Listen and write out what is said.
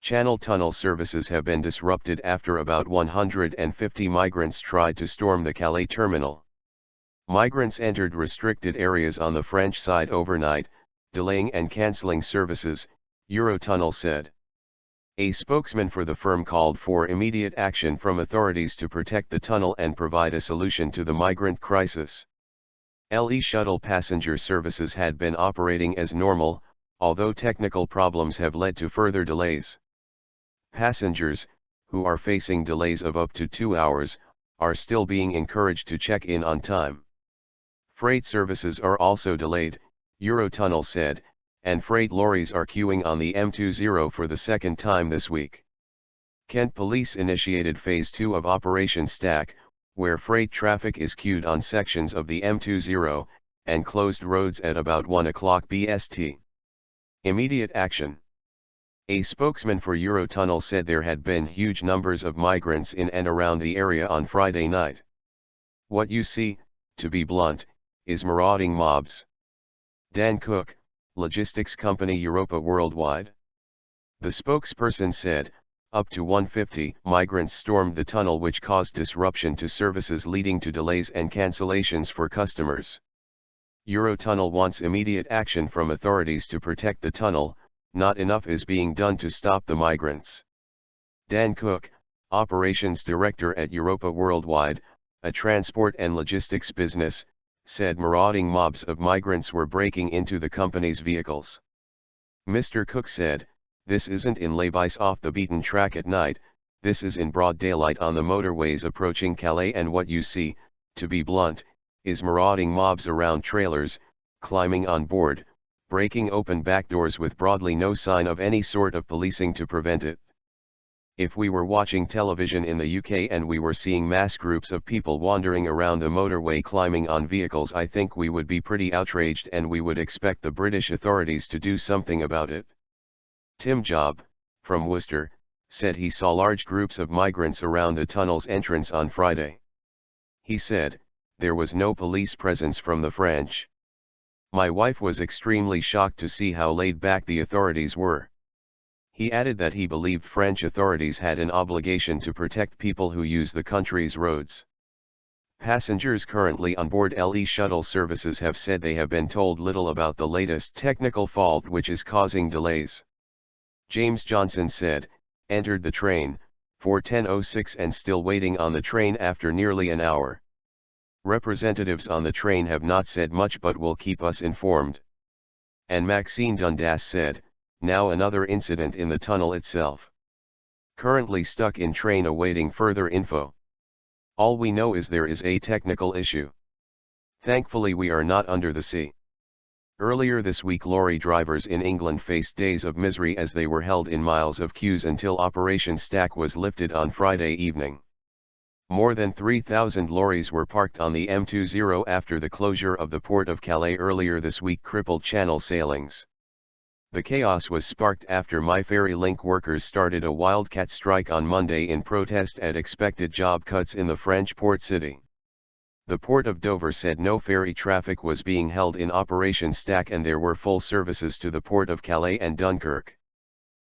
Channel tunnel services have been disrupted after about 150 migrants tried to storm the Calais terminal. Migrants entered restricted areas on the French side overnight, delaying and cancelling services, Eurotunnel said. A spokesman for the firm called for immediate action from authorities to protect the tunnel and provide a solution to the migrant crisis. Shuttle passenger services had been operating as normal, although technical problems have led to further delays. Passengers, who are facing delays of up to 2 hours, are still being encouraged to check in on time. Freight services are also delayed, Eurotunnel said, and freight lorries are queuing on the M20 for the second time this week. Kent Police initiated Phase 2 of Operation Stack, where freight traffic is queued on sections of the M20, and closed roads at about 1 o'clock BST. Immediate action. A spokesman for Eurotunnel said there had been huge numbers of migrants in and around the area on Friday night. What you see, to be blunt, is marauding mobs. Dan Cook, logistics company Europa Worldwide. The spokesperson said, up to 150 migrants stormed the tunnel, which caused disruption to services leading to delays and cancellations for customers. Eurotunnel wants immediate action from authorities to protect the tunnel. Not enough is being done to stop the migrants. Dan Cook, operations director at Europa Worldwide, a transport and logistics business, said marauding mobs of migrants were breaking into the company's vehicles. Mr. Cook said, "This isn't in laybys off the beaten track at night, this is in broad daylight on the motorways approaching Calais, and what you see, to be blunt, is marauding mobs around trailers, climbing on board, breaking open back doors with broadly no sign of any sort of policing to prevent it. If we were watching television in the UK and we were seeing mass groups of people wandering around the motorway climbing on vehicles, I think we would be pretty outraged and we would expect the British authorities to do something about it." Tim Job, from Worcester, said he saw large groups of migrants around the tunnel's entrance on Friday. He said, "There was no police presence from the French. My wife was extremely shocked to see how laid back the authorities were." He added that he believed French authorities had an obligation to protect people who use the country's roads. Passengers currently on board shuttle services have said they have been told little about the latest technical fault which is causing delays. James Johnson said, "Entered the train, 4:10:06 and still waiting on the train after nearly an hour. Representatives on the train have not said much but will keep us informed." And Maxine Dundas said, "Now another incident in the tunnel itself. Currently stuck in train awaiting further info. All we know is there is a technical issue. Thankfully we are not under the sea." Earlier this week, lorry drivers in England faced days of misery as they were held in miles of queues until Operation Stack was lifted on Friday evening. More than 3,000 lorries were parked on the M20 after the closure of the port of Calais earlier this week crippled channel sailings. The chaos was sparked after MyFerryLink workers started a wildcat strike on Monday in protest at expected job cuts in the French port city. The Port of Dover said no ferry traffic was being held in Operation Stack and there were full services to the Port of Calais and Dunkirk.